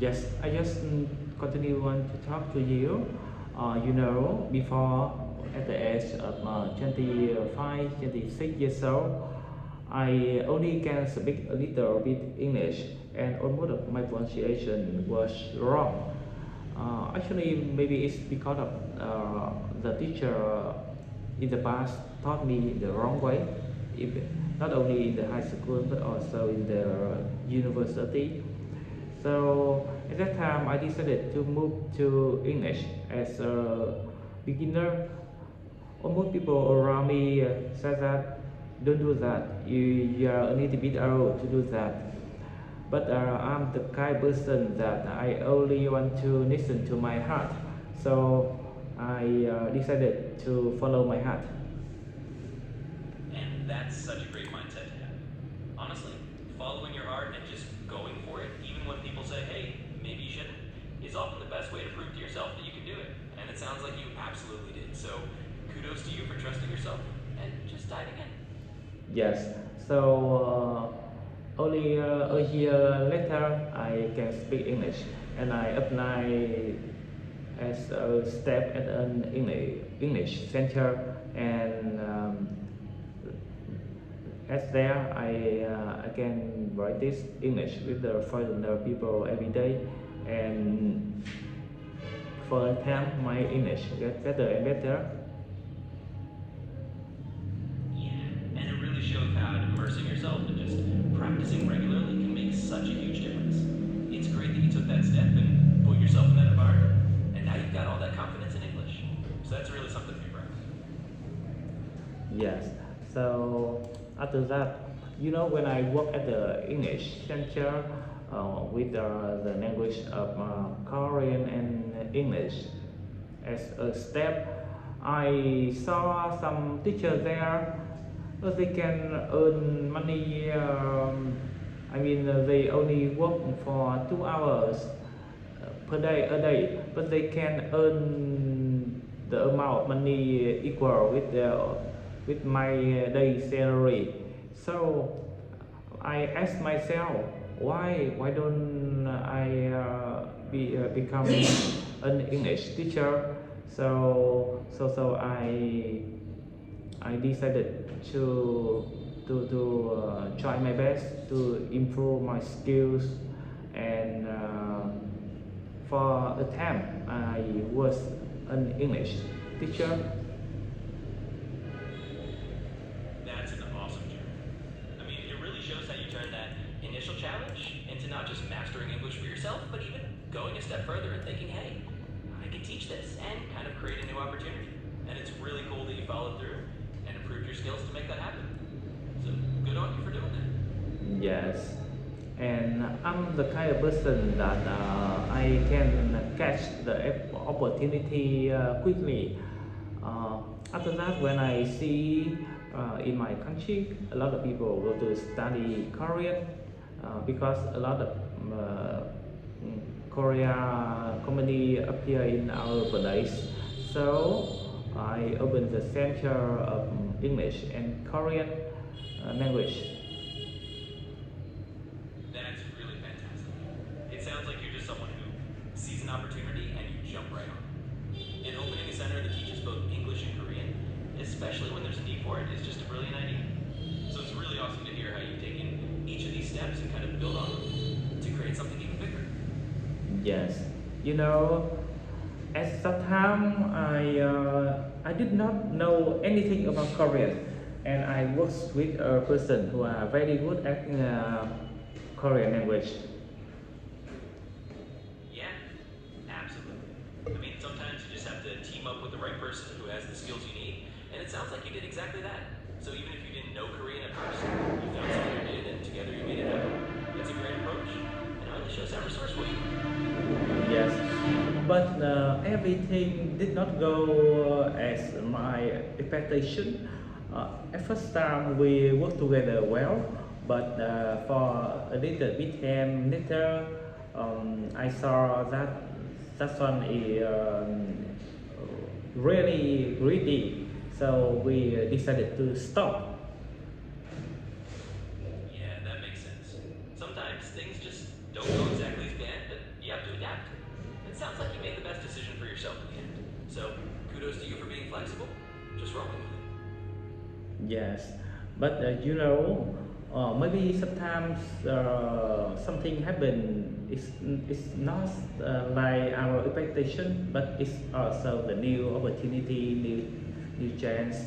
Yes, I just continue want to talk to you. Before at the age of 25, 26 years old, I only can speak a little bit English, and almost of my pronunciation was wrong. Actually, maybe it's because of the teacher in the past taught me the wrong way, if, not only in the high school but also in the university. So at that time, I decided to move to English as a beginner. Almost people around me said that don't do that. You are a little bit old to do that. But I'm the kind of person that I only want to listen to my heart. So I decided to follow my heart. And that's such a great mindset to have. Honestly, following your heart and just going for it, even when people say, hey, maybe you shouldn't, is often the best way to prove to yourself that you can do it. And it sounds like you absolutely did. So kudos to you for trusting yourself and just diving in. Yes. So only a year later, I can speak English, and I apply as a step at an English center, and as there I can practice English with the foreigner people every day, and for a time my English get better and better. Yeah, and it really shows how immersing yourself and just practicing regularly can make such a huge difference. It's great that you took that step and put yourself in that environment, and now you've got all that confidence in English. So that's really something to be proud of. Yes. So after that, when I work at the English center with the language of Korean and English as a step, I saw some teachers there. They can earn money. They only work for 2 hours per day a day, but they can earn the amount of money equal with my day salary. So I asked myself, why don't I become an English teacher? So I decided to try my best to improve my skills, and for a time I was an English teacher. That's an awesome journey. I mean, it really shows how you turn that initial challenge into not just mastering English for yourself, but even going a step further and thinking, hey, I can teach this and kind of create a new opportunity. And it's really cool that you followed through and improved your skills to make that happen. So good on you for doing that. Yes, and I'm the kind of person that I can catch the opportunity quickly. Uh, After that, when I see in my country a lot of people go to study Korean because a lot of mm, Korea company appear in our place. So I opened the center of English and Korean language. That's really fantastic. It sounds like you're just someone who sees an opportunity and you jump right on it. And opening a center that teaches both English and Korean, especially when there's a need for it, is just a brilliant idea. So it's really awesome to hear how you've taken each of these steps and kind of build on them to create something even bigger. Yes, you know, at that time I did not know anything about Korean, and I worked with a person who are very good at Korean language. Yeah, absolutely. I mean, sometimes you just have to team up with the right person who has the skills you need, and it sounds like you did exactly that. So even if you didn't know Korean at first, you found someone who did, and together you made it happen. That's a great approach, and it really shows how resourceful you are. Yes, but everything did not go as my expectation. At first time we worked together well, but for a little bit time later, I saw that that one is really greedy, so we decided to stop. Yeah, that makes sense. Sometimes things just don't go exactly as planned, but you have Yes, but maybe sometimes something happen. It's not like our expectation, but it's also the new opportunity, new chance.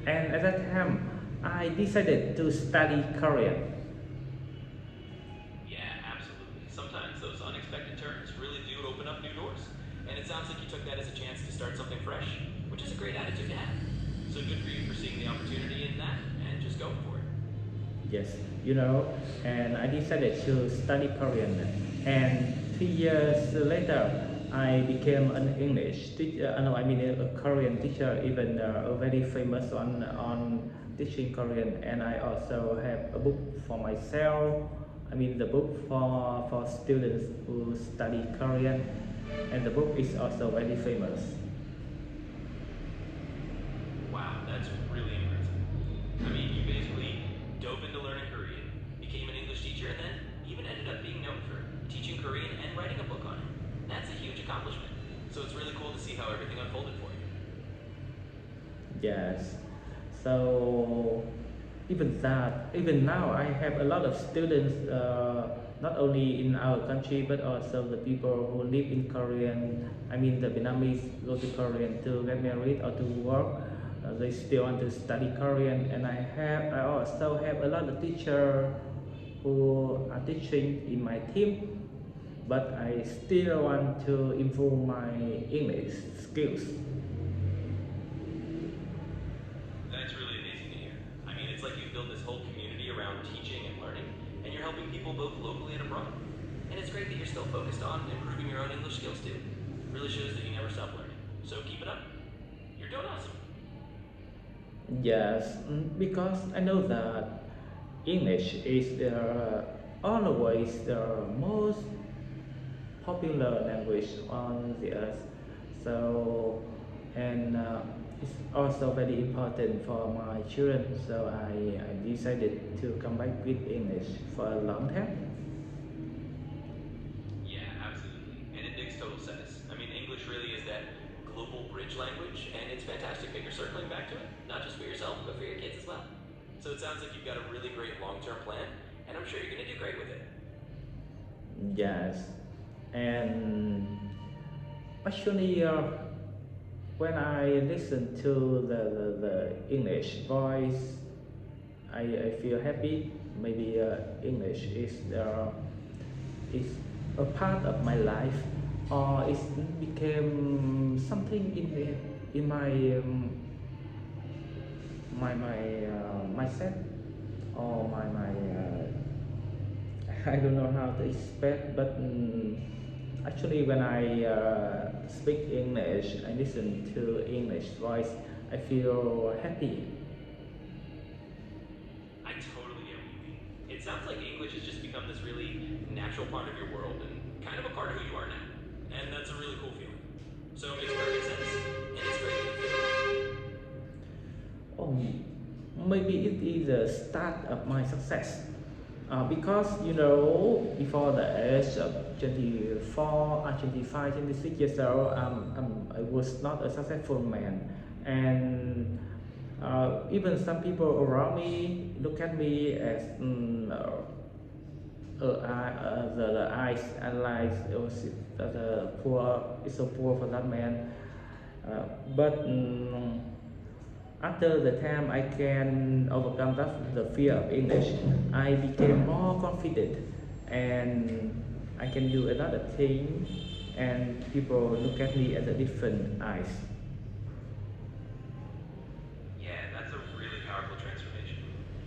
And at that time, I decided to study Korean. Yeah, absolutely. Sometimes those unexpected turns really do open up new doors. And it sounds like you took that as a chance to start something fresh, which is a great attitude to have. So good for you for seeing the opportunity in that and just going for it. Yes, you know, and I decided to study Korean. And 3 years later, I became an English teacher. No, I mean a Korean teacher, even very famous on teaching Korean. And I also have a book for myself. I mean the book for students who study Korean, and the book is also very famous. Wow, that's really impressive. I mean, you basically dove into learning Korean, became an English teacher, and then even ended up being known for teaching Korean and writing a book on it. That's a huge accomplishment. So it's really cool to see how everything unfolded for you. Yes. So even now, I have a lot of students, not only in our country but also the people who live in Korean. I mean, the Vietnamese go to Korean to get married or to work. They still want to study Korean, and I also have a lot of teachers who are teaching in my team. But I still want to improve my English skills. That's really amazing to hear. I mean, it's like you've built this whole community around teaching and learning, and you're helping people both locally and abroad. And it's great that you're still focused on improving your own English skills too. Really shows that you never stop learning. So keep it up. You're doing awesome. Yes, because I know that English is always the most popular language on the earth. So, and it's also very important for my children. So I decided to come back with English for a long time. Yeah, absolutely. And it makes total sense. I mean, English really is that global bridge language, and it's fantastic that you're circling back to it, not just for yourself, but for your kids as well. So it sounds like you've got a really great long term plan, and I'm sure you're going to do great with it. Yes, and actually, when I listen to the English voice, I feel happy. Maybe English is a part of my life, or it became something in my mindset, or my I don't know how to express, but actually, when I speak English, I listen to English voice, I feel happy. I totally get what you mean. It sounds like English has just become this really natural part of your world and kind of a part of who you are now. And that's a really cool feeling. So it makes perfect sense, and it's great that you feel it. Oh, maybe it is the start of my success. Because before the age of 24, 25, 26 years old, I was not a successful man, and even some people around me look at me as the eyes analyze the poor is so poor for that man. But after the time I can overcome the fear of English, I became more confident, and I can do a lot of things, and people look at me as a different eyes. Yeah, that's a really powerful transformation.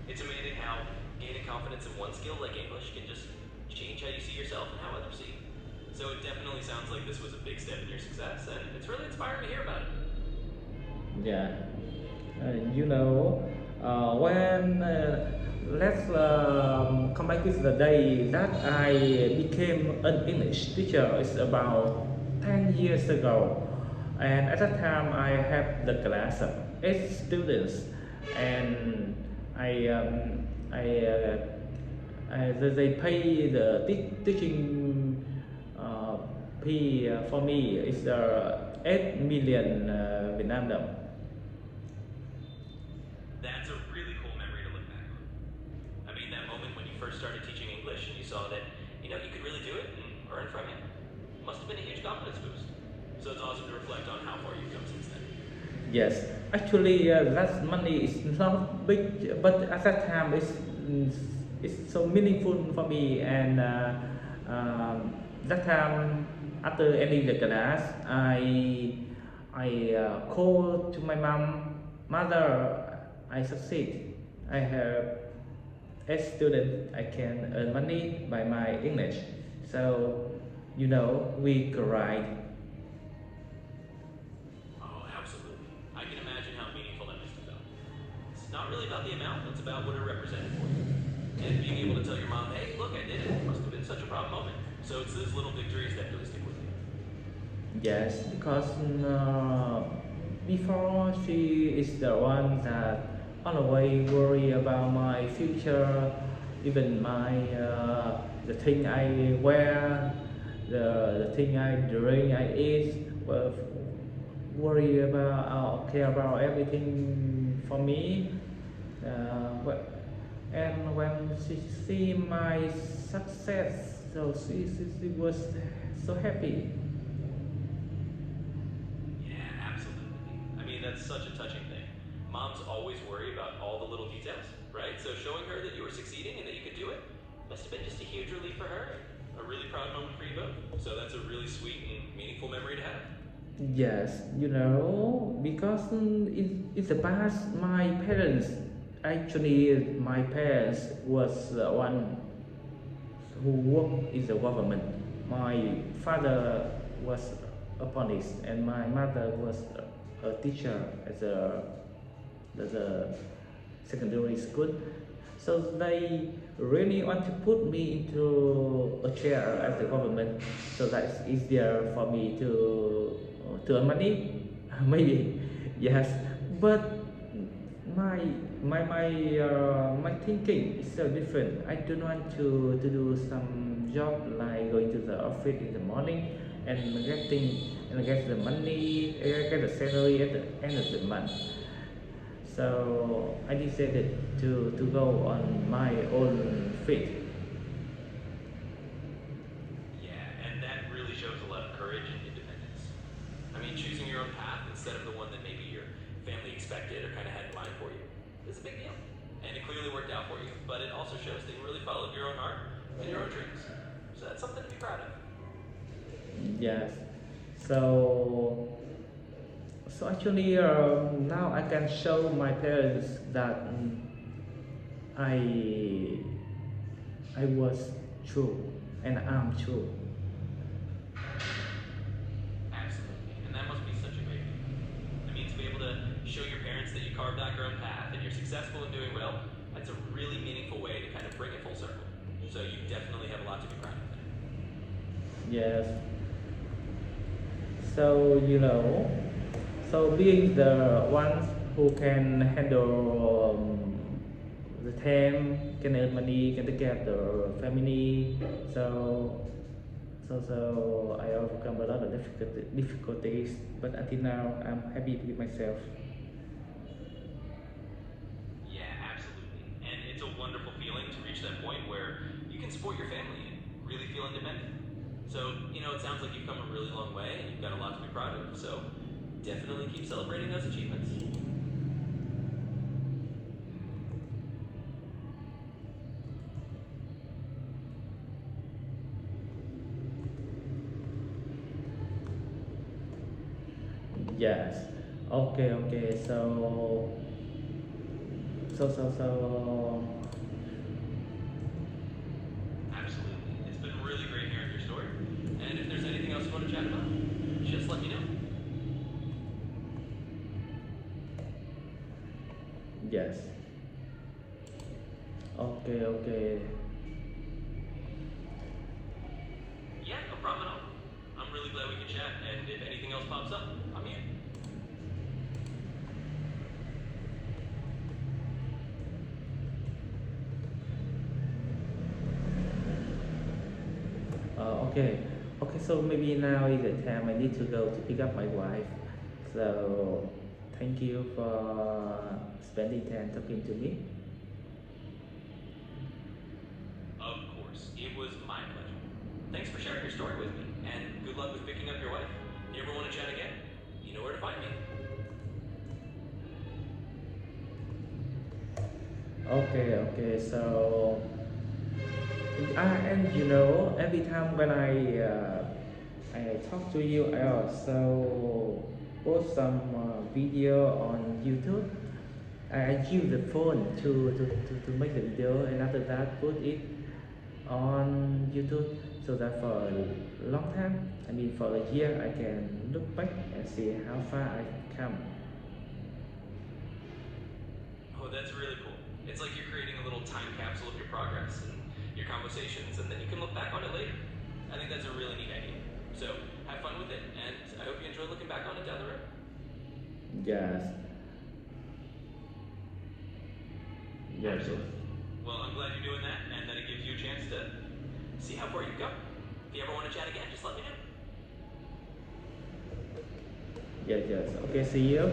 It's amazing how gaining confidence in one skill like English can just change how you see yourself and how others see you. So it definitely sounds like this was a big step in your success, and it's really inspiring to hear about it. Yeah, you know, when let's come back with the day that I became an English teacher. It's about 10 years ago, and at that time I have the class of 8 students, and I they pay the teaching fee for me is 8 million Vietnam đồng. That's a really first started teaching English and you saw that, you could really do it and earn from it. Must have been a huge confidence boost. So it's awesome to reflect on how far you've come since then. Yes, actually, that money is not big, but at that time it's so meaningful for me. And that time, after ending the class, I called to my mother. I succeed. I have as student. I can earn money by my English. So we cried. Oh, absolutely. I can imagine how meaningful that must have felt. It's not really about the amount, it's about what it represented for you. And being able to tell your mom, hey, look, I did it, must have been such a proud moment. So it's those little victories that really stick with you. Yes, because before she is the one that always worry about my future, even the thing I wear, the thing I drink, I eat, worry about, care about everything for me. And when she see my success, so she was so happy. Yeah, absolutely. I mean, that's such a touching thing. Moms always worry about all the little details, right? So showing her that you were succeeding and that you could do it must have been just a huge relief for her. A really proud moment for you both. So that's a really sweet and meaningful memory to have. Yes, because in the past, my parents was the one who worked in the government. My father was a police, and my mother was a teacher at the secondary school. So they really want to put me into a chair at the government, so that it's easier for me to earn money. Maybe yes, but my my thinking is so different. I don't want to do some job like going to the office in the morning and get the money, get the salary at the end of the month. So I decided to go on my own feet. Yeah, and that really shows a lot of courage and independence. I mean, choosing your own path instead of the one that maybe your family expected or kind of had in mind for you is a big deal. And it clearly worked out for you, but it also shows that you really followed your own heart and your own dreams. So that's something to be proud of. Yes. So actually, now I can show my parents that I was true and I'm true. Absolutely. And that must be such a great feeling. I mean, to be able to show your parents that you carved out your own path and you're successful and doing well, that's a really meaningful way to kind of bring it full circle. So you definitely have a lot to be proud of there. Yes. So so being the one who can handle the time, can earn money, can take care of the family. So I overcome a lot of difficulties, but until now I'm happy with myself. Yeah, absolutely. And it's a wonderful feeling to reach that point where you can support your family and really feel independent. So, it sounds like you've come a really long way and you've got a lot to be proud of. So, definitely keep celebrating those achievements. Yes. Okay. Okay. So. Absolutely. It's been really great hearing your story. And if there's anything else you want to chat about, just let me know. Yes. Okay. Okay. Yeah, no problem at all. I'm really glad we could chat. And if anything else pops up, I'm here. Okay. Okay. So maybe now is the time I need to go to pick up my wife. So thank you for spending time talking to me. thanks for sharing your story with me, and good luck with picking up your wife. You ever want to chat again? You know where to find me. Okay, so and you know, every time when I talk to you, I also post some video on YouTube. I use the phone to make the video, and after that put it on YouTube, so that for a long time, I mean for a year, I can look back and see how far I come. Oh, that's really cool. It's like you're creating a little time capsule of your progress and your conversations, and then you can look back on it later. I think that's a really neat idea. So have fun with it, and I hope you enjoy looking back on it down the road. Yes, yes, Excellent. Well, I'm glad you're doing that, and that it gives you a chance to see how far you've come. If you ever want to chat again, just let me know. yes. Okay, see you.